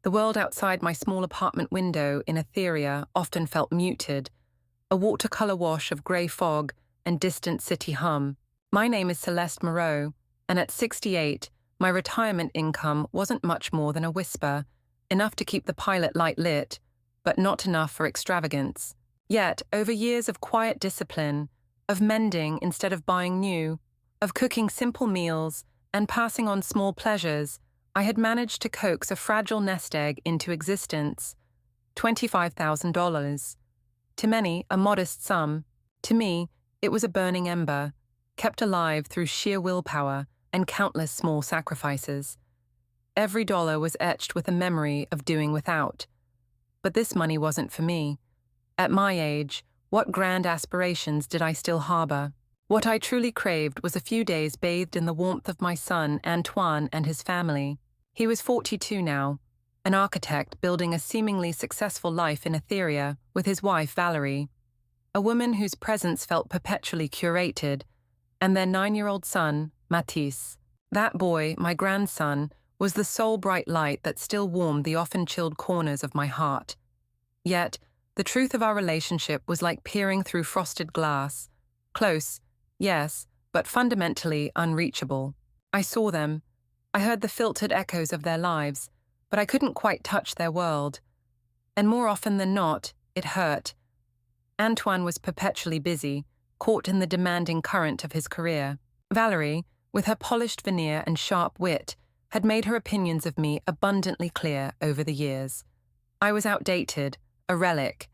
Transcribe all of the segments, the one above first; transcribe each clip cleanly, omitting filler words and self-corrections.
The world outside my small apartment window in Etheria often felt muted, a watercolor wash of grey fog and distant city hum. My name is Celeste Moreau, and at 68, my retirement income wasn't much more than a whisper, enough to keep the pilot light lit, but not enough for extravagance. Yet, over years of quiet discipline, of mending instead of buying new, of cooking simple meals and passing on small pleasures, I had managed to coax a fragile nest egg into existence. $25,000. To many, a modest sum. To me, it was a burning ember, kept alive through sheer willpower and countless small sacrifices. Every dollar was etched with a memory of doing without. But this money wasn't for me. At my age, what grand aspirations did I still harbor? What I truly craved was a few days bathed in the warmth of my son, Antoine, and his family. He was 42 now, an architect building a seemingly successful life in Etheria with his wife, Valerie, a woman whose presence felt perpetually curated, and their 9-year-old son, Mathis. That boy, my grandson, was the sole bright light that still warmed the often chilled corners of my heart. Yet, the truth of our relationship was like peering through frosted glass. Close, yes, but fundamentally unreachable. I saw them. I heard the filtered echoes of their lives, but I couldn't quite touch their world. And more often than not, it hurt. Antoine was perpetually busy, caught in the demanding current of his career. Valerie, with her polished veneer and sharp wit, had made her opinions of me abundantly clear over the years. I was outdated, a relic,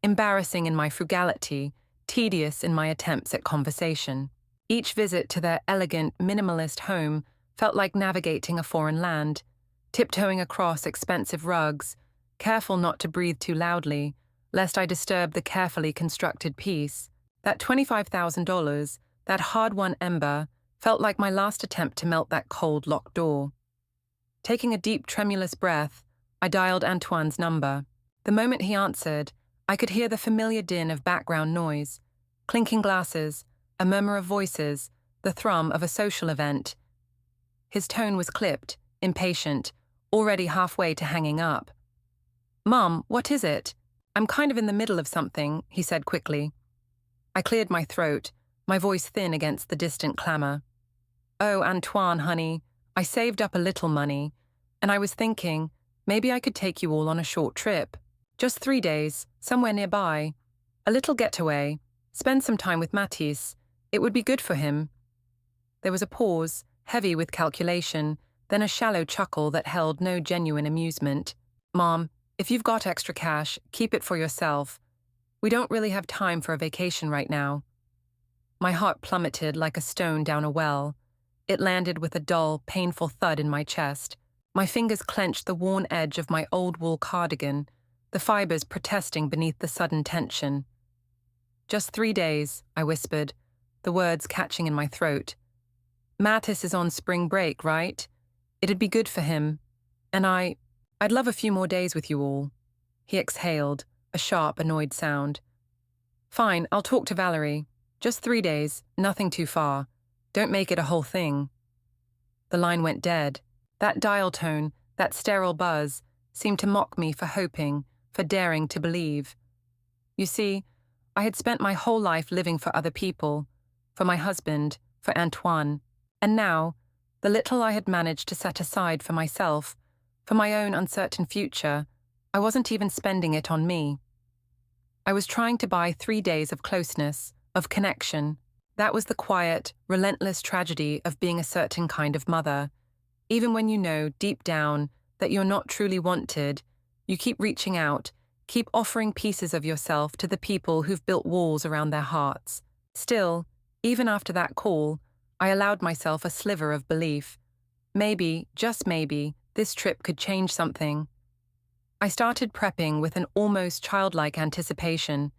embarrassing in my frugality, tedious in my attempts at conversation. Each visit to their elegant, minimalist home felt like navigating a foreign land, tiptoeing across expensive rugs, careful not to breathe too loudly, lest I disturb the carefully constructed peace. That $25,000, that hard-won ember, felt like my last attempt to melt that cold locked door. Taking a deep, tremulous breath, I dialed Antoine's number. The moment he answered, I could hear the familiar din of background noise, clinking glasses, a murmur of voices, the thrum of a social event. His tone was clipped, impatient, already halfway to hanging up. "Mom, what is it? I'm kind of in the middle of something," he said quickly. I cleared my throat, my voice thin against the distant clamor. "Oh, Antoine, honey, I saved up a little money, and I was thinking, maybe I could take you all on a short trip. Just 3 days, somewhere nearby. A little getaway. Spend some time with Mathis. It would be good for him." There was a pause, heavy with calculation, then a shallow chuckle that held no genuine amusement. "Mom, if you've got extra cash, keep it for yourself. We don't really have time for a vacation right now." My heart plummeted like a stone down a well. It landed with a dull, painful thud in my chest. My fingers clenched the worn edge of my old wool cardigan, the fibers protesting beneath the sudden tension. "Just 3 days," I whispered, the words catching in my throat. "Mathis is on spring break, right? It'd be good for him. And I'd love a few more days with you all." He exhaled, a sharp, annoyed sound. "Fine, I'll talk to Valerie. Just 3 days, nothing too far. Don't make it a whole thing." The line went dead. That dial tone, that sterile buzz, seemed to mock me for hoping, for daring to believe. You see, I had spent my whole life living for other people, for my husband, for Antoine. And now, the little I had managed to set aside for myself, for my own uncertain future, I wasn't even spending it on me. I was trying to buy 3 days of closeness, of connection. That was the quiet, relentless tragedy of being a certain kind of mother. Even when you know, deep down, that you're not truly wanted, you keep reaching out, keep offering pieces of yourself to the people who've built walls around their hearts. Still, even after that call, I allowed myself a sliver of belief. Maybe, just maybe, this trip could change something. I started prepping with an almost childlike anticipation,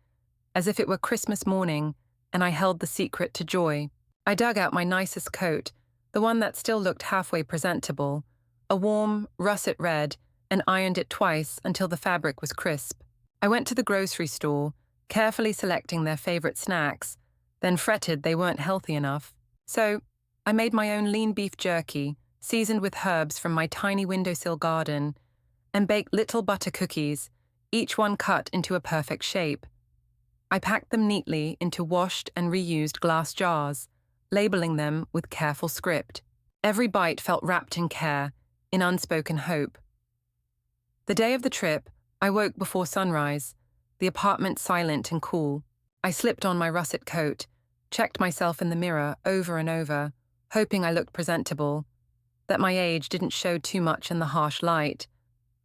as if it were Christmas morning, and I held the secret to joy. I dug out my nicest coat, the one that still looked halfway presentable, a warm, russet red, and ironed it twice until the fabric was crisp. I went to the grocery store, carefully selecting their favorite snacks, then fretted they weren't healthy enough. So, I made my own lean beef jerky, seasoned with herbs from my tiny windowsill garden, and baked little butter cookies, each one cut into a perfect shape. I packed them neatly into washed and reused glass jars, labeling them with careful script. Every bite felt wrapped in care, in unspoken hope. The day of the trip, I woke before sunrise, the apartment silent and cool. I slipped on my russet coat, checked myself in the mirror over and over, hoping I looked presentable, that my age didn't show too much in the harsh light.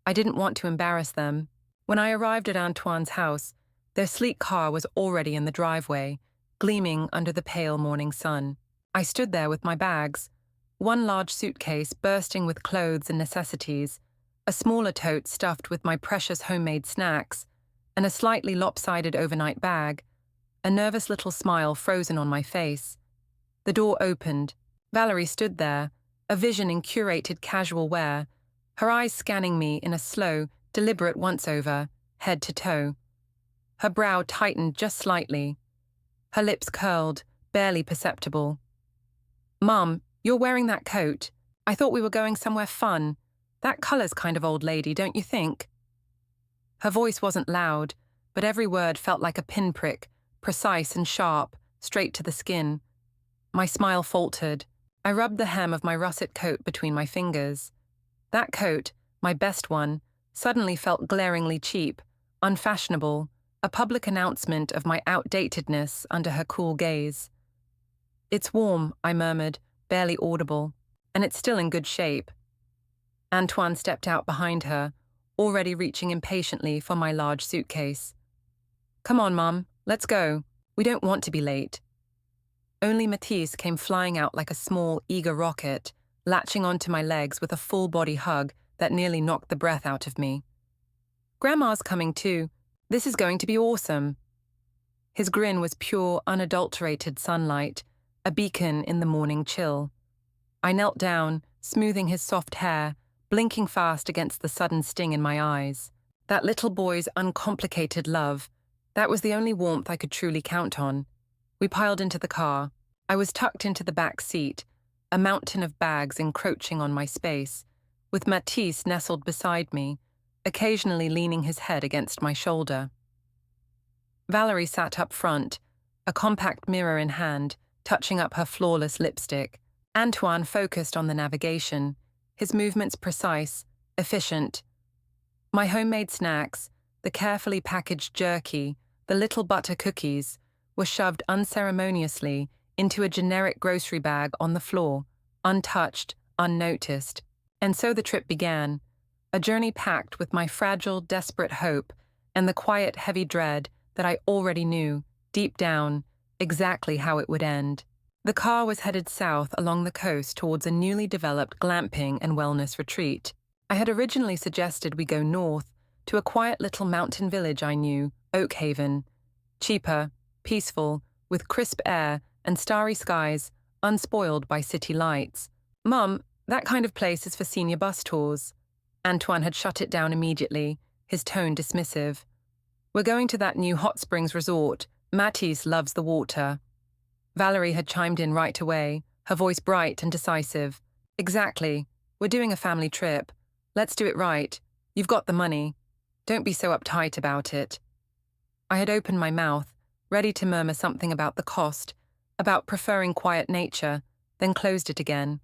I didn't want to embarrass them. When I arrived at Antoine's house, their sleek car was already in the driveway, gleaming under the pale morning sun. I stood there with my bags, one large suitcase bursting with clothes and necessities, a smaller tote stuffed with my precious homemade snacks, and a slightly lopsided overnight bag, a nervous little smile frozen on my face. The door opened. Valerie stood there, a vision in curated casual wear, her eyes scanning me in a slow, deliberate once-over, head to toe. Her brow tightened just slightly. Her lips curled, barely perceptible. "Mum, you're wearing that coat. I thought we were going somewhere fun. That color's kind of old lady, don't you think?" Her voice wasn't loud, but every word felt like a pinprick, precise and sharp, straight to the skin. My smile faltered. I rubbed the hem of my russet coat between my fingers. That coat, my best one, suddenly felt glaringly cheap, unfashionable, a public announcement of my outdatedness under her cool gaze. "It's warm," I murmured, barely audible, "and it's still in good shape." Antoine stepped out behind her, already reaching impatiently for my large suitcase. "Come on, Mum, let's go. We don't want to be late." Only Mathis came flying out like a small, eager rocket, latching onto my legs with a full-body hug that nearly knocked the breath out of me. "Grandma's coming too. This is going to be awesome." His grin was pure, unadulterated sunlight, a beacon in the morning chill. I knelt down, smoothing his soft hair, blinking fast against the sudden sting in my eyes. That little boy's uncomplicated love, that was the only warmth I could truly count on. We piled into the car. I was tucked into the back seat, a mountain of bags encroaching on my space, with Mathis nestled beside me, occasionally leaning his head against my shoulder. Valerie sat up front, a compact mirror in hand, touching up her flawless lipstick. Antoine focused on the navigation, his movements precise, efficient. My homemade snacks, the carefully packaged jerky, the little butter cookies, were shoved unceremoniously into a generic grocery bag on the floor, untouched, unnoticed. And so the trip began, a journey packed with my fragile, desperate hope and the quiet, heavy dread that I already knew, deep down, exactly how it would end. The car was headed south along the coast towards a newly developed glamping and wellness retreat. I had originally suggested we go north to a quiet little mountain village I knew, Oak Haven. Cheaper, peaceful, with crisp air and starry skies, unspoiled by city lights. "Mum, that kind of place is for senior bus tours." Antoine had shut it down immediately, his tone dismissive. "We're going to that new hot springs resort. Mathis loves the water." Valerie had chimed in right away, her voice bright and decisive. "Exactly. We're doing a family trip. Let's do it right. You've got the money. Don't be so uptight about it." I had opened my mouth, ready to murmur something about the cost, about preferring quiet nature, then closed it again.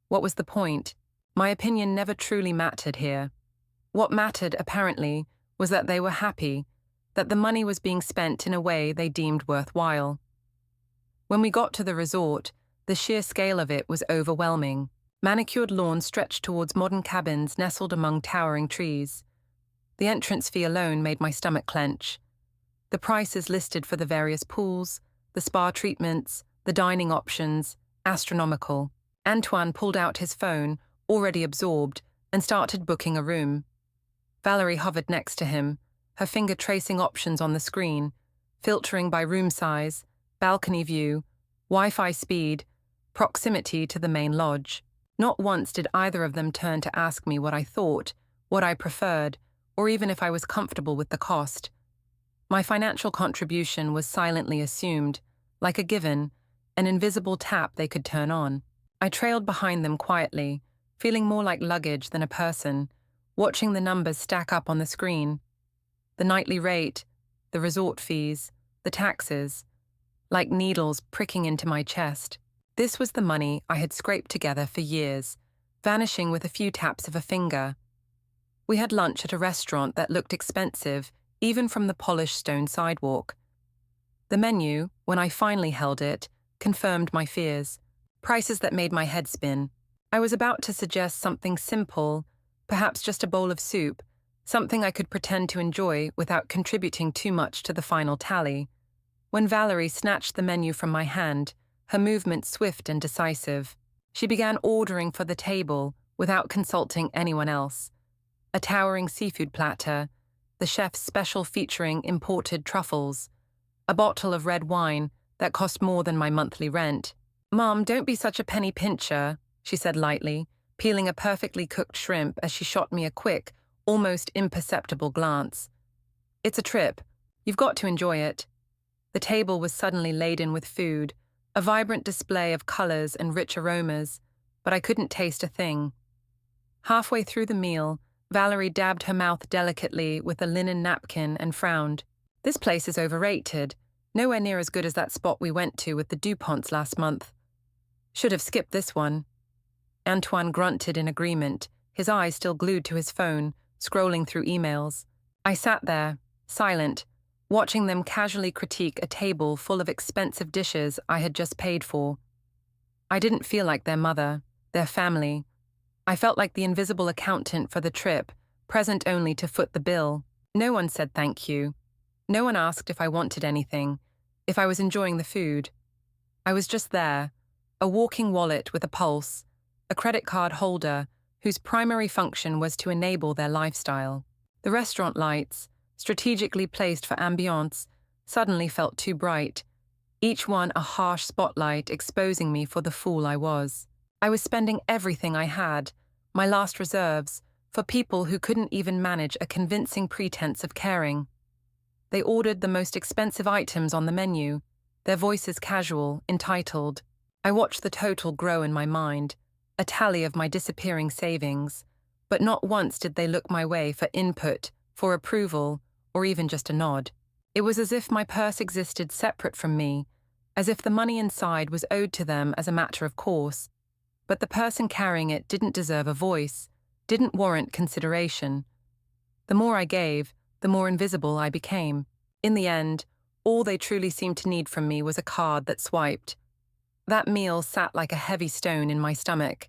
What was the point? My opinion never truly mattered here. What mattered, apparently, was that they were happy, that the money was being spent in a way they deemed worthwhile. When we got to the resort, the sheer scale of it was overwhelming. Manicured lawns stretched towards modern cabins nestled among towering trees. The entrance fee alone made my stomach clench. The prices listed for the various pools, the spa treatments, the dining options, astronomical. Antoine pulled out his phone, already absorbed, and started booking a room. Valerie hovered next to him, her finger tracing options on the screen, filtering by room size, balcony view, Wi-Fi speed, proximity to the main lodge. Not once did either of them turn to ask me what I thought, what I preferred, or even if I was comfortable with the cost. My financial contribution was silently assumed, like a given, an invisible tap they could turn on. I trailed behind them quietly, feeling more like luggage than a person, watching the numbers stack up on the screen. The nightly rate, the resort fees, the taxes, like needles pricking into my chest. This was the money I had scraped together for years, vanishing with a few taps of a finger. We had lunch at a restaurant that looked expensive, even from the polished stone sidewalk. The menu, when I finally held it, confirmed my fears. Prices that made my head spin. I was about to suggest something simple, perhaps just a bowl of soup, something I could pretend to enjoy without contributing too much to the final tally, when Valerie snatched the menu from my hand, her movement swift and decisive. She began ordering for the table without consulting anyone else. A towering seafood platter, the chef's special featuring imported truffles, a bottle of red wine that cost more than my monthly rent. "Mom, don't be such a penny pincher," she said lightly, peeling a perfectly cooked shrimp as she shot me a quick, almost imperceptible glance. "It's a trip. You've got to enjoy it." The table was suddenly laden with food, a vibrant display of colors and rich aromas, but I couldn't taste a thing. Halfway through the meal, Valerie dabbed her mouth delicately with a linen napkin and frowned. "This place is overrated. Nowhere near as good as that spot we went to with the DuPonts last month. Should have skipped this one." Antoine grunted in agreement, his eyes still glued to his phone, scrolling through emails. I sat there, silent, watching them casually critique a table full of expensive dishes I had just paid for. I didn't feel like their mother, their family. I felt like the invisible accountant for the trip, present only to foot the bill. No one said thank you. No one asked if I wanted anything, if I was enjoying the food. I was just there, a walking wallet with a pulse, a credit card holder whose primary function was to enable their lifestyle. The restaurant lights, strategically placed for ambiance, suddenly felt too bright, each one a harsh spotlight exposing me for the fool I was. I was spending everything I had, my last reserves, for people who couldn't even manage a convincing pretense of caring. They ordered the most expensive items on the menu, their voices casual, entitled. I watched the total grow in my mind, a tally of my disappearing savings, but not once did they look my way for input, for approval, or even just a nod. It was as if my purse existed separate from me, as if the money inside was owed to them as a matter of course, but the person carrying it didn't deserve a voice, didn't warrant consideration. The more I gave, the more invisible I became. In the end, all they truly seemed to need from me was a card that swiped. That meal sat like a heavy stone in my stomach.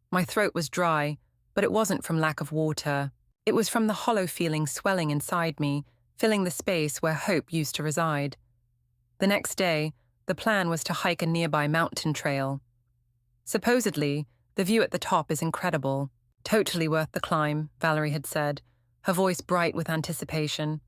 My throat was dry, but it wasn't from lack of water. It was from the hollow feeling swelling inside me, filling the space where hope used to reside. The next day, the plan was to hike a nearby mountain trail. Supposedly, the view at the top is incredible. Totally worth the climb, Valerie had said, her voice bright with anticipation.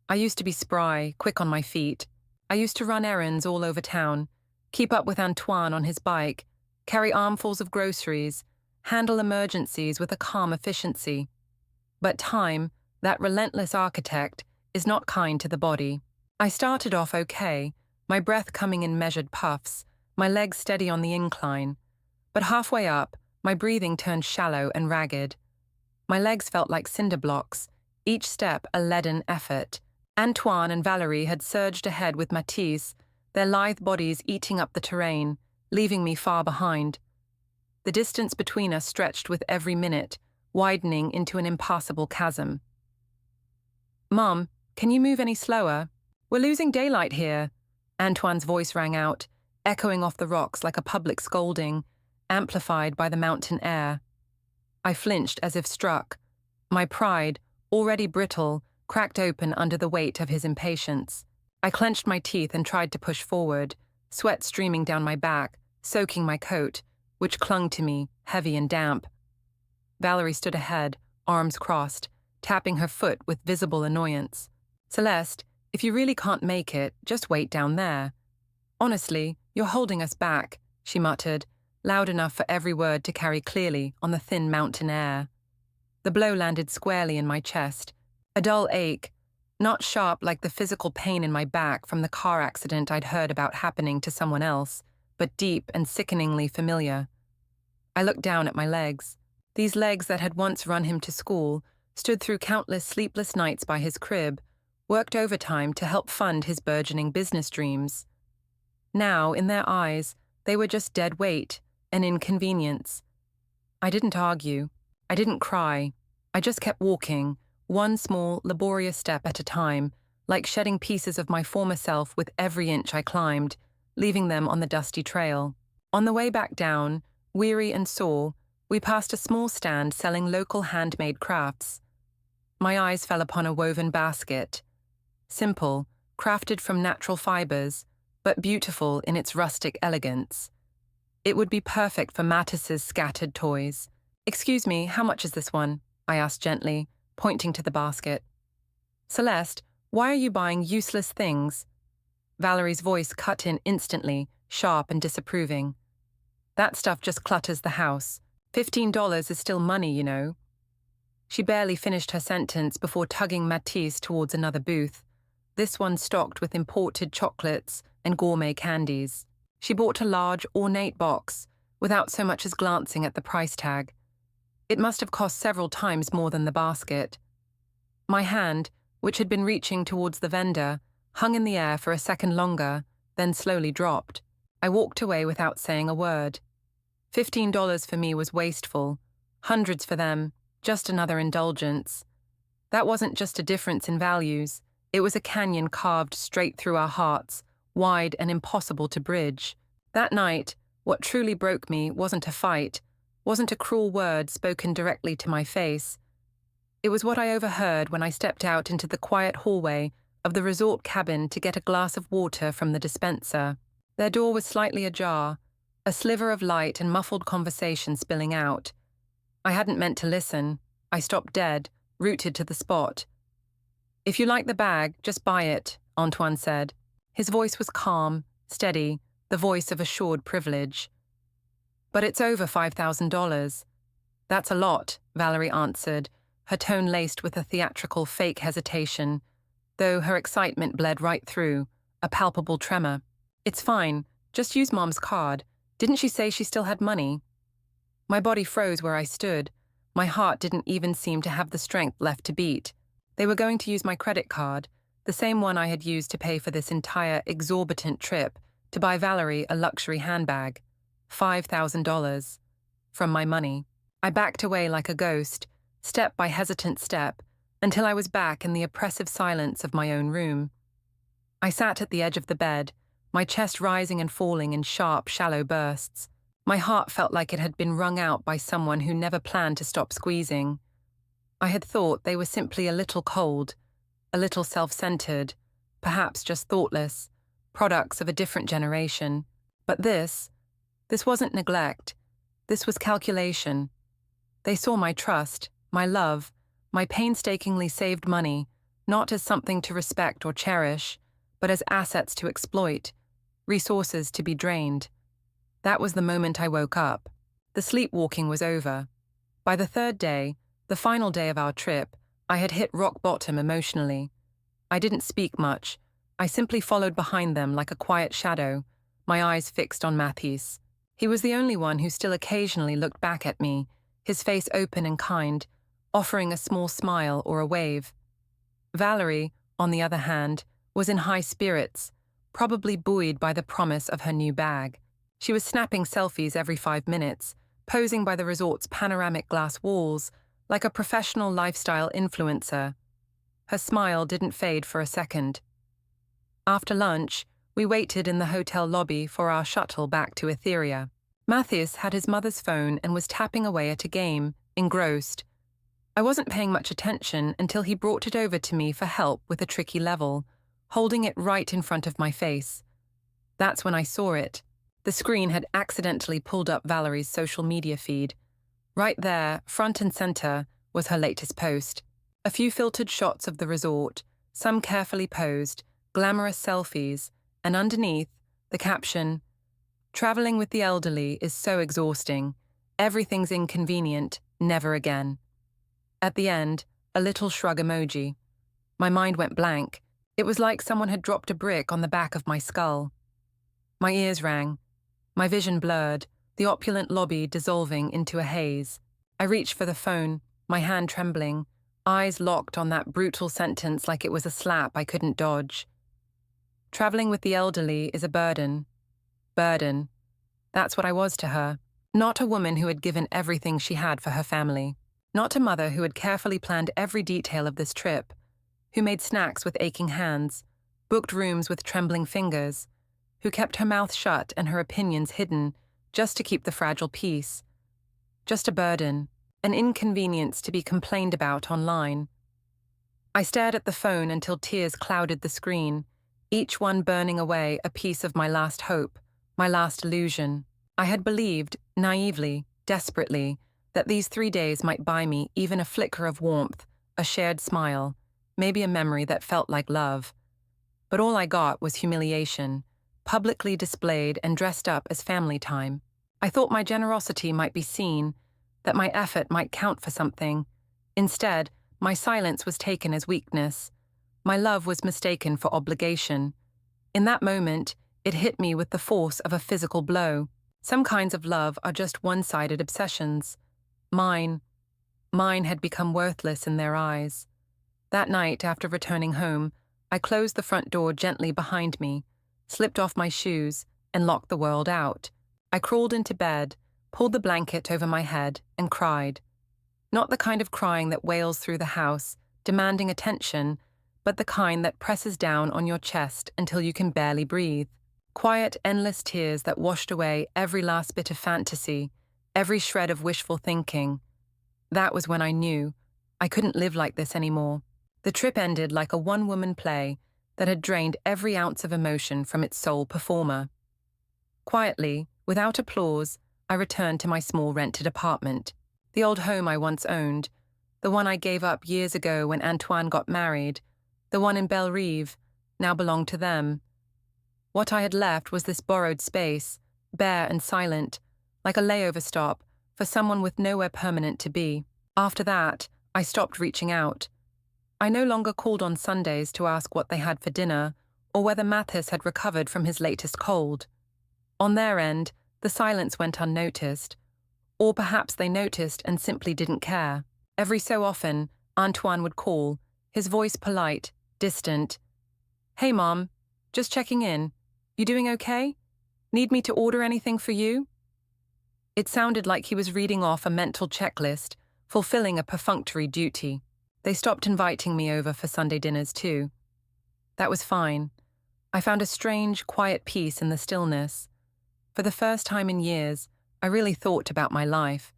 I used to be spry, quick on my feet. I used to run errands all over town, keep up with Antoine on his bike, carry armfuls of groceries, handle emergencies with a calm efficiency. But time, that relentless architect, is not kind to the body. I started off okay, my breath coming in measured puffs, my legs steady on the incline. But halfway up, my breathing turned shallow and ragged. My legs felt like cinder blocks, each step a leaden effort. Antoine and Valerie had surged ahead with Mathis, their lithe bodies eating up the terrain, leaving me far behind. The distance between us stretched with every minute, widening into an impassable chasm. "Mom, can you move any slower? We're losing daylight here," Antoine's voice rang out, echoing off the rocks like a public scolding, amplified by the mountain air. I flinched as if struck. My pride, already brittle, cracked open under the weight of his impatience. I clenched my teeth and tried to push forward, sweat streaming down my back, soaking my coat, which clung to me, heavy and damp. Valerie stood ahead, arms crossed, tapping her foot with visible annoyance. "Celeste, if you really can't make it, just wait down there. Honestly, you're holding us back," she muttered, loud enough for every word to carry clearly on the thin mountain air. The blow landed squarely in my chest, a dull ache, not sharp like the physical pain in my back from the car accident I'd heard about happening to someone else, but deep and sickeningly familiar. I looked down at my legs. These legs that had once run him to school stood through countless sleepless nights by his crib, worked overtime to help fund his burgeoning business dreams. Now, in their eyes, they were just dead weight, an inconvenience. I didn't argue. I didn't cry. I just kept walking, one small, laborious step at a time, like shedding pieces of my former self with every inch I climbed, leaving them on the dusty trail. On the way back down, weary and sore, we passed a small stand selling local handmade crafts. My eyes fell upon a woven basket. Simple, crafted from natural fibers, but beautiful in its rustic elegance. It would be perfect for Mathis's scattered toys. "Excuse me, how much is this one?" I asked gently, pointing to the basket. "Celeste, why are you buying useless things?" Valerie's voice cut in instantly, sharp and disapproving. "That stuff just clutters the house. $15 is still money, you know." She barely finished her sentence before tugging Mathis towards another booth, this one stocked with imported chocolates and gourmet candies. She bought a large, ornate box, without so much as glancing at the price tag. It must have cost several times more than the basket. My hand, which had been reaching towards the vendor, hung in the air for a second longer, then slowly dropped. I walked away without saying a word. $15 for me was wasteful. Hundreds for them, just another indulgence. That wasn't just a difference in values. It was a canyon carved straight through our hearts, wide and impossible to bridge. That night, what truly broke me wasn't a fight, wasn't a cruel word spoken directly to my face. It was what I overheard when I stepped out into the quiet hallway of the resort cabin to get a glass of water from the dispenser. Their door was slightly ajar, a sliver of light and muffled conversation spilling out. I hadn't meant to listen. I stopped dead, rooted to the spot. "If you like the bag, just buy it," Antoine said. His voice was calm, steady, the voice of assured privilege. "But it's over $5,000. "That's a lot," Valerie answered, her tone laced with a theatrical fake hesitation, though her excitement bled right through, a palpable tremor. "It's fine. Just use Mom's card. Didn't she say she still had money?" My body froze where I stood. My heart didn't even seem to have the strength left to beat. They were going to use my credit card, the same one I had used to pay for this entire exorbitant trip, to buy Valerie a luxury handbag. $5,000. From my money. I backed away like a ghost, step by hesitant step, until I was back in the oppressive silence of my own room. I sat at the edge of the bed, my chest rising and falling in sharp, shallow bursts. My heart felt like it had been wrung out by someone who never planned to stop squeezing. I had thought they were simply a little cold, a little self-centered, perhaps just thoughtless, products of a different generation. But this wasn't neglect. This was calculation. They saw my trust, my love, my painstakingly saved money, not as something to respect or cherish, but as assets to exploit, resources to be drained. That was the moment I woke up. The sleepwalking was over. By the third day, the final day of our trip, I had hit rock bottom emotionally. I didn't speak much. I simply followed behind them like a quiet shadow, my eyes fixed on Mathis. He was the only one who still occasionally looked back at me, his face open and kind, offering a small smile or a wave. Valerie, on the other hand, was in high spirits, probably buoyed by the promise of her new bag. She was snapping selfies every 5 minutes, posing by the resort's panoramic glass walls, like a professional lifestyle influencer. Her smile didn't fade for a second. After lunch, we waited in the hotel lobby for our shuttle back to Etheria. Mathis had his mother's phone and was tapping away at a game, engrossed. I wasn't paying much attention until he brought it over to me for help with a tricky level, holding it right in front of my face. That's when I saw it. The screen had accidentally pulled up Valerie's social media feed. Right there, front and center, was her latest post. A few filtered shots of the resort, some carefully posed, glamorous selfies, and underneath, the caption, "Traveling with the elderly is so exhausting. Everything's inconvenient, never again." At the end, a little shrug emoji. My mind went blank. It was like someone had dropped a brick on the back of my skull. My ears rang. My vision blurred, the opulent lobby dissolving into a haze. I reached for the phone, my hand trembling, eyes locked on that brutal sentence like it was a slap I couldn't dodge. Traveling with the elderly is a burden. Burden. That's what I was to her. Not a woman who had given everything she had for her family. Not a mother who had carefully planned every detail of this trip, who made snacks with aching hands, booked rooms with trembling fingers, who kept her mouth shut and her opinions hidden just to keep the fragile peace. Just a burden, an inconvenience to be complained about online. I stared at the phone until tears clouded the screen, each one burning away a piece of my last hope, my last illusion. I had believed, naively, desperately, that these 3 days might buy me even a flicker of warmth, a shared smile, maybe a memory that felt like love. But all I got was humiliation, publicly displayed and dressed up as family time. I thought my generosity might be seen, that my effort might count for something. Instead, my silence was taken as weakness. My love was mistaken for obligation. In that moment, it hit me with the force of a physical blow. Some kinds of love are just one-sided obsessions. Mine had become worthless in their eyes. That night, after returning home, I closed the front door gently behind me, slipped off my shoes, and locked the world out. I crawled into bed, pulled the blanket over my head, and cried. Not the kind of crying that wails through the house, demanding attention, but the kind that presses down on your chest until you can barely breathe. Quiet, endless tears that washed away every last bit of fantasy, every shred of wishful thinking. That was when I knew I couldn't live like this anymore. The trip ended like a one-woman play that had drained every ounce of emotion from its sole performer. Quietly, without applause, I returned to my small rented apartment, the old home I once owned, the one I gave up years ago when Antoine got married, the one in Belle Rive, now belonged to them. What I had left was this borrowed space, bare and silent, like a layover stop for someone with nowhere permanent to be. After that, I stopped reaching out. I no longer called on Sundays to ask what they had for dinner or whether Mathis had recovered from his latest cold. On their end, the silence went unnoticed. Or perhaps they noticed and simply didn't care. Every so often, Antoine would call, his voice polite, distant. "Hey, Mom, just checking in. You doing okay? Need me to order anything for you?" It sounded like he was reading off a mental checklist, fulfilling a perfunctory duty. They stopped inviting me over for Sunday dinners too. That was fine. I found a strange, quiet peace in the stillness. For the first time in years, I really thought about my life.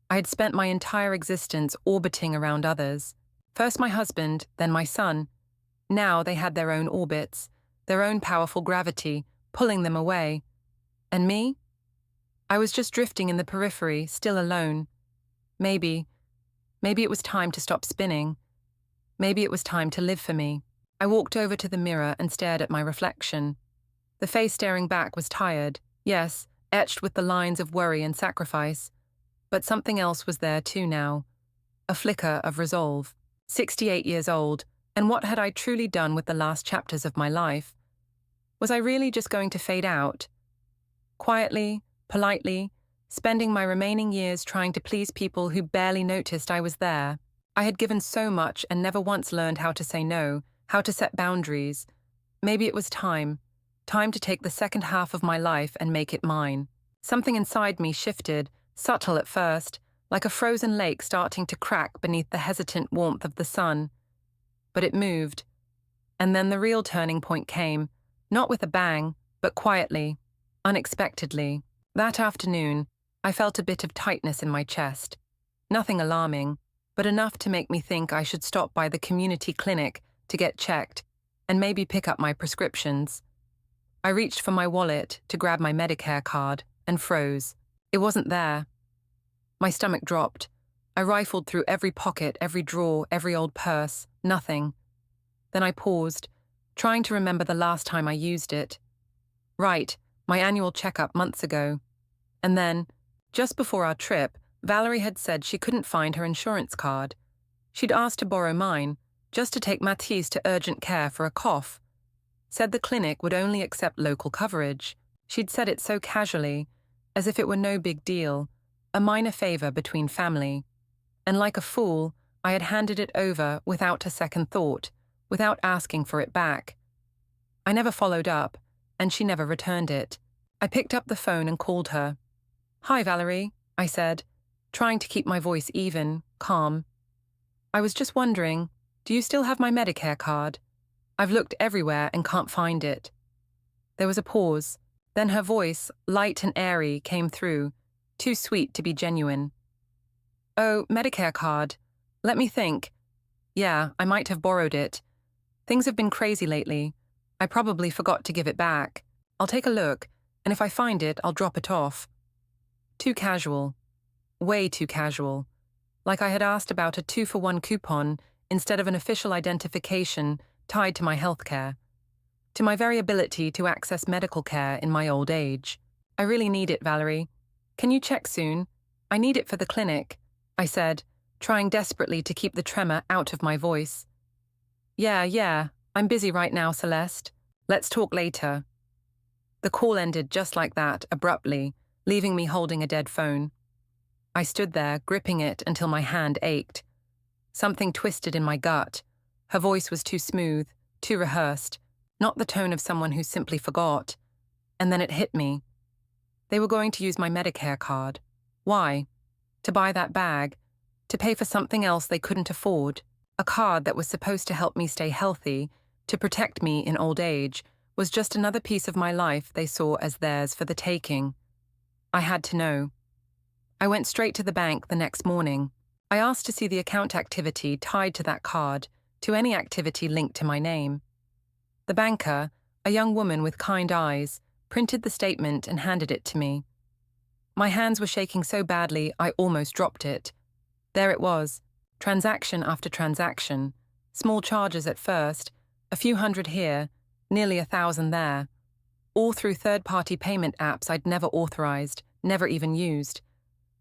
I had spent my entire existence orbiting around others. First my husband, then my son. Now they had their own orbits, their own powerful gravity, pulling them away. And me? I was just drifting in the periphery, still alone. Maybe it was time to stop spinning. Maybe it was time to live for me. I walked over to the mirror and stared at my reflection. The face staring back was tired, yes, etched with the lines of worry and sacrifice. But something else was there too now. A flicker of resolve. 68 years old, and what had I truly done with the last chapters of my life? Was I really just going to fade out? Quietly, politely, spending my remaining years trying to please people who barely noticed I was there. I had given so much and never once learned how to say no, how to set boundaries. Maybe it was time to take the second half of my life and make it mine. Something inside me shifted, subtle at first, like a frozen lake starting to crack beneath the hesitant warmth of the sun. But it moved. And then the real turning point came, not with a bang, but quietly, unexpectedly. That afternoon, I felt a bit of tightness in my chest. Nothing alarming, but enough to make me think I should stop by the community clinic to get checked and maybe pick up my prescriptions. I reached for my wallet to grab my Medicare card and froze. It wasn't there. My stomach dropped. I rifled through every pocket, every drawer, every old purse. Nothing. Then I paused, trying to remember the last time I used it. Right, my annual checkup months ago. And then, just before our trip, Valerie had said she couldn't find her insurance card. She'd asked to borrow mine, just to take Mathis to urgent care for a cough. Said the clinic would only accept local coverage. She'd said it so casually, as if it were no big deal. a minor favor between family. And like a fool, I had handed it over without a second thought, without asking for it back. I never followed up, and she never returned it. I picked up the phone and called her. "Hi, Valerie," I said, trying to keep my voice even, calm. "I was just wondering, do you still have my Medicare card? I've looked everywhere and can't find it." There was a pause. Then her voice, light and airy, came through, too sweet to be genuine. "Oh, Medicare card. Let me think. Yeah, I might have borrowed it. Things have been crazy lately. I probably forgot to give it back. I'll take a look, and if I find it, I'll drop it off." Too casual. Way too casual. Like I had asked about a 2-for-1 coupon instead of an official identification tied to my healthcare, to my very ability to access medical care in my old age. "I really need it, Valerie. Can you check soon? I need it for the clinic," I said, trying desperately to keep the tremor out of my voice. Yeah, I'm busy right now, Celeste. Let's talk later." The call ended just like that, abruptly, leaving me holding a dead phone. I stood there, gripping it until my hand ached. Something twisted in my gut. Her voice was too smooth, too rehearsed, not the tone of someone who simply forgot. And then it hit me. They were going to use my Medicare card. Why? To buy that bag, to pay for something else they couldn't afford. A card that was supposed to help me stay healthy, to protect me in old age, was just another piece of my life they saw as theirs for the taking. I had to know. I went straight to the bank the next morning. I asked to see the account activity tied to that card, to any activity linked to my name. The banker, a young woman with kind eyes, printed the statement and handed it to me. My hands were shaking so badly I almost dropped it. There it was, transaction after transaction, small charges at first, a few hundred here, nearly 1,000 there, all through third-party payment apps I'd never authorized, never even used.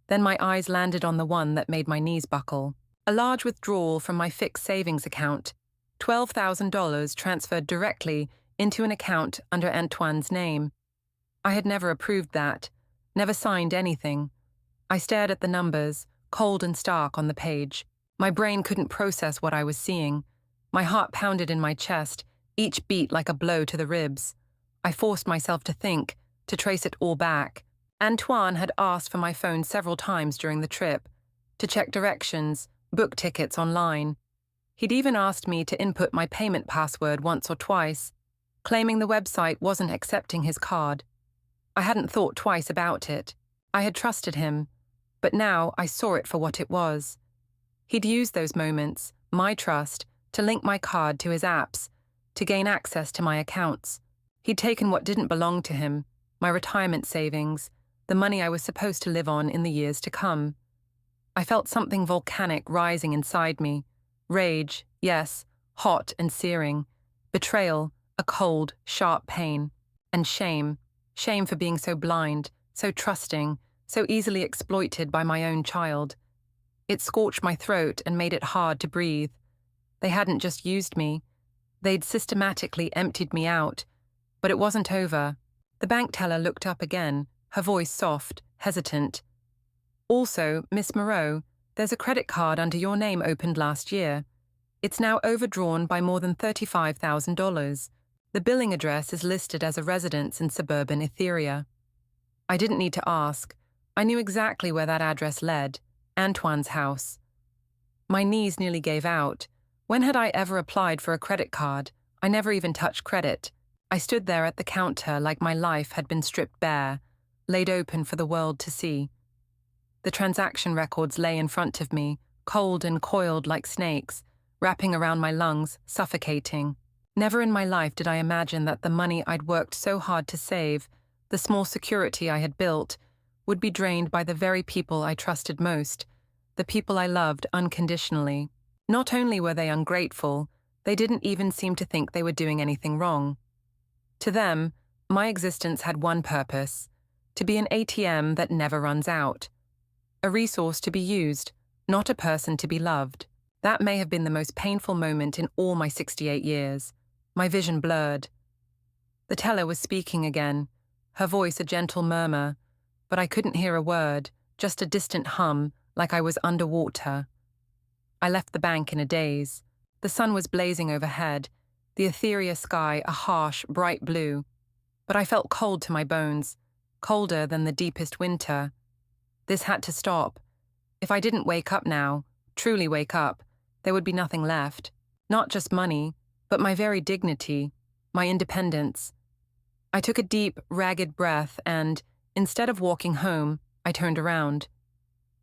Then my eyes landed on the one that made my knees buckle. A large withdrawal from my fixed savings account, $12,000 transferred directly into an account under Antoine's name. I had never approved that, never signed anything. I stared at the numbers, cold and stark on the page. My brain couldn't process what I was seeing. My heart pounded in my chest, each beat like a blow to the ribs. I forced myself to think, to trace it all back. Antoine had asked for my phone several times during the trip, to check directions, book tickets online. He'd even asked me to input my payment password once or twice, claiming the website wasn't accepting his card. I hadn't thought twice about it. I had trusted him, but now I saw it for what it was. He'd used those moments, my trust, to link my card to his apps, to gain access to my accounts. He'd taken what didn't belong to him, my retirement savings, the money I was supposed to live on in the years to come. I felt something volcanic rising inside me. Rage, yes, hot and searing. Betrayal, a cold, sharp pain. And shame. Shame for being so blind, so trusting, so easily exploited by my own child. It scorched my throat and made it hard to breathe. They hadn't just used me. They'd systematically emptied me out. But it wasn't over. The bank teller looked up again, her voice soft, hesitant. "Also, Miss Moreau, there's a credit card under your name opened last year. It's now overdrawn by more than $35,000. The billing address is listed as a residence in suburban Etheria." I didn't need to ask. I knew exactly where that address led, Antoine's house. My knees nearly gave out. When had I ever applied for a credit card? I never even touched credit. I stood there at the counter like my life had been stripped bare, laid open for the world to see. The transaction records lay in front of me, cold and coiled like snakes, wrapping around my lungs, suffocating. Never in my life did I imagine that the money I'd worked so hard to save, the small security I had built, would be drained by the very people I trusted most, the people I loved unconditionally. Not only were they ungrateful, they didn't even seem to think they were doing anything wrong. To them, my existence had one purpose: to be an ATM that never runs out. A resource to be used, not a person to be loved. That may have been the most painful moment in all my 68 years. My vision blurred. The teller was speaking again, her voice a gentle murmur, but I couldn't hear a word, just a distant hum, like I was underwater. I left the bank in a daze. The sun was blazing overhead, the ethereal sky a harsh, bright blue. But I felt cold to my bones, colder than the deepest winter. This had to stop. If I didn't wake up now, truly wake up, there would be nothing left. Not just money, but my very dignity, my independence. I took a deep, ragged breath and, instead of walking home, I turned around.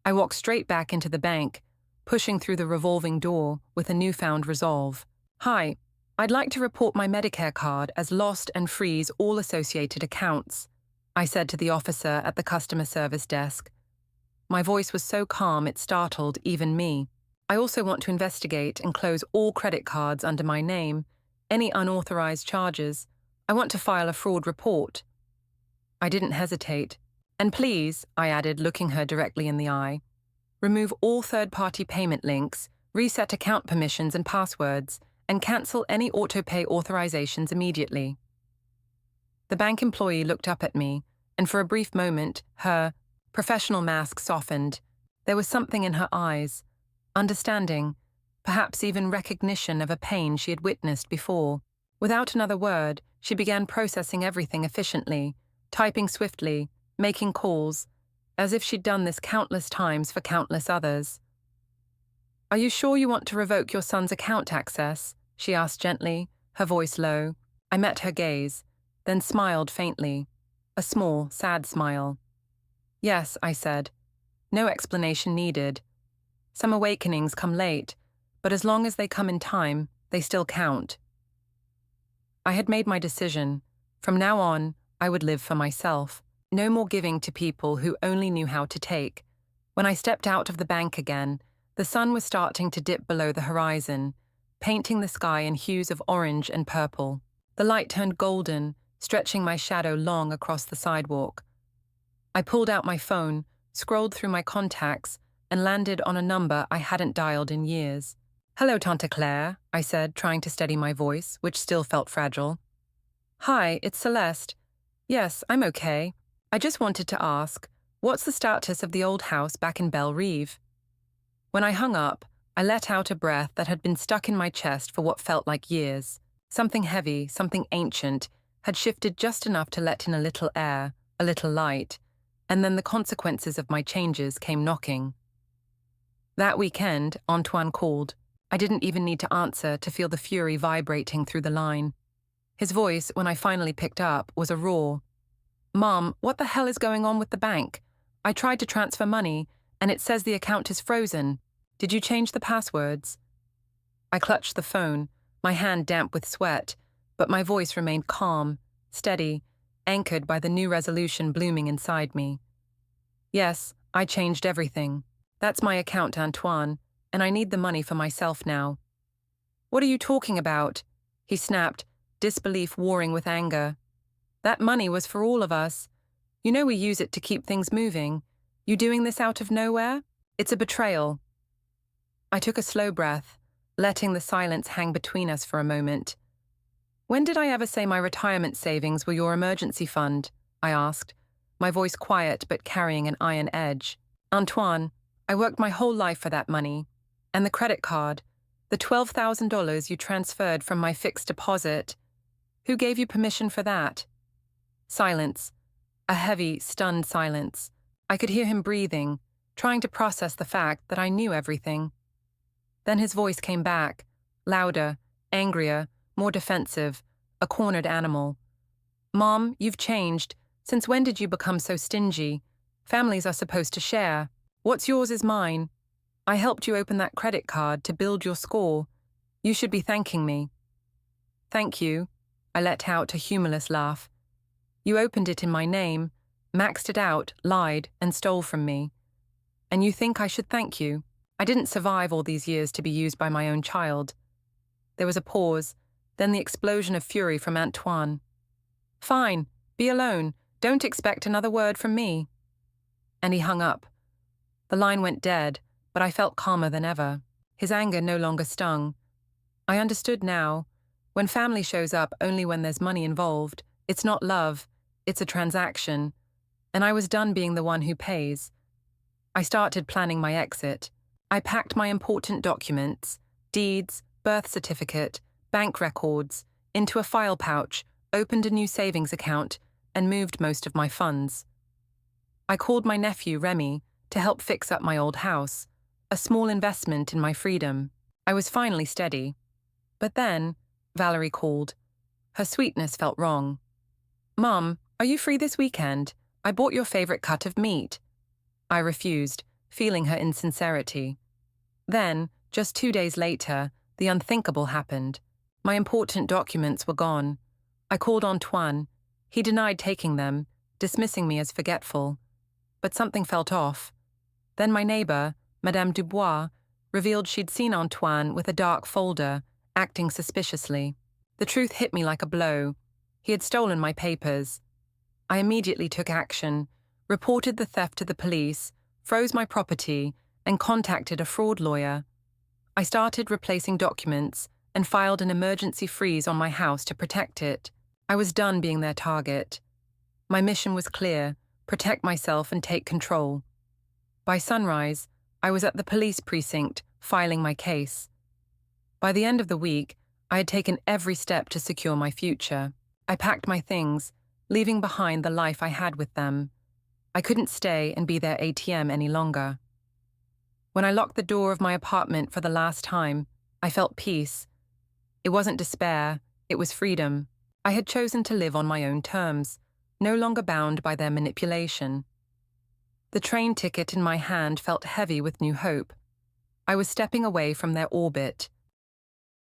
I walked straight back into the bank, pushing through the revolving door with a newfound resolve. "Hi, I'd like to report my Medicare card as lost and freeze all associated accounts," I said to the officer at the customer service desk. My voice was so calm it startled even me. "I also want to investigate and close all credit cards under my name, any unauthorized charges. I want to file a fraud report." I didn't hesitate. "And please," I added, looking her directly in the eye, "remove all third-party payment links, reset account permissions and passwords, and cancel any autopay authorizations immediately." The bank employee looked up at me, and for a brief moment, her professional mask softened. There was something in her eyes, understanding, perhaps even recognition of a pain she had witnessed before. Without another word, she began processing everything efficiently, typing swiftly, making calls, as if she'd done this countless times for countless others. "Are you sure you want to revoke your son's account access?" she asked gently, her voice low. I met her gaze, then smiled faintly, a small, sad smile. "Yes," I said. "No explanation needed. Some awakenings come late, but as long as they come in time, they still count." I had made my decision. From now on, I would live for myself. No more giving to people who only knew how to take. When I stepped out of the bank again, the sun was starting to dip below the horizon, painting the sky in hues of orange and purple. The light turned golden, stretching my shadow long across the sidewalk. I pulled out my phone, scrolled through my contacts, and landed on a number I hadn't dialed in years. "Hello, Tante Claire," I said, trying to steady my voice, which still felt fragile. "Hi, it's Celeste. Yes, I'm okay. I just wanted to ask, what's the status of the old house back in Belle Rive?" When I hung up, I let out a breath that had been stuck in my chest for what felt like years. Something heavy, something ancient, had shifted just enough to let in a little air, a little light, and then the consequences of my changes came knocking. That weekend, Antoine called. I didn't even need to answer to feel the fury vibrating through the line. His voice, when I finally picked up, was a roar. "Mom, what the hell is going on with the bank? I tried to transfer money, and it says the account is frozen. Did you change the passwords?" I clutched the phone, my hand damp with sweat, but my voice remained calm, steady, anchored by the new resolution blooming inside me. "Yes, I changed everything. That's my account, Antoine, and I need the money for myself now." "What are you talking about?" he snapped, disbelief warring with anger. "That money was for all of us. You know we use it to keep things moving. You doing this out of nowhere? It's a betrayal." I took a slow breath, letting the silence hang between us for a moment. "When did I ever say my retirement savings were your emergency fund?" I asked, my voice quiet but carrying an iron edge. "Antoine, I worked my whole life for that money. And the credit card, the $12,000 you transferred from my fixed deposit. Who gave you permission for that?" Silence. A heavy, stunned silence. I could hear him breathing, trying to process the fact that I knew everything. Then his voice came back, louder, angrier, more defensive, a cornered animal. "Mom, you've changed. Since when did you become so stingy? Families are supposed to share. What's yours is mine. I helped you open that credit card to build your score. You should be thanking me." "Thank you," I let out a humorless laugh. "You opened it in my name, maxed it out, lied, and stole from me. And you think I should thank you? I didn't survive all these years to be used by my own child." There was a pause, then the explosion of fury from Antoine. "Fine, be alone. Don't expect another word from me." And he hung up. The line went dead, but I felt calmer than ever. His anger no longer stung. I understood now. When family shows up only when there's money involved, it's not love, it's a transaction. And I was done being the one who pays. I started planning my exit. I packed my important documents, deeds, birth certificate, bank records, into a file pouch, opened a new savings account, and moved most of my funds. I called my nephew, Remy, to help fix up my old house, a small investment in my freedom. I was finally steady. But then, Valerie called. Her sweetness felt wrong. "Mum, are you free this weekend? I bought your favorite cut of meat." I refused, feeling her insincerity. Then, just 2 days later, the unthinkable happened. My important documents were gone. I called Antoine. He denied taking them, dismissing me as forgetful. But something felt off. Then my neighbor, Madame Dubois, revealed she'd seen Antoine with a dark folder, acting suspiciously. The truth hit me like a blow. He had stolen my papers. I immediately took action, reported the theft to the police, froze my property, and contacted a fraud lawyer. I started replacing documents and filed an emergency freeze on my house to protect it. I was done being their target. My mission was clear: protect myself and take control. By sunrise, I was at the police precinct, filing my case. By the end of the week, I had taken every step to secure my future. I packed my things, leaving behind the life I had with them. I couldn't stay and be their ATM any longer. When I locked the door of my apartment for the last time, I felt peace. It wasn't despair, it was freedom. I had chosen to live on my own terms, no longer bound by their manipulation. The train ticket in my hand felt heavy with new hope. I was stepping away from their orbit,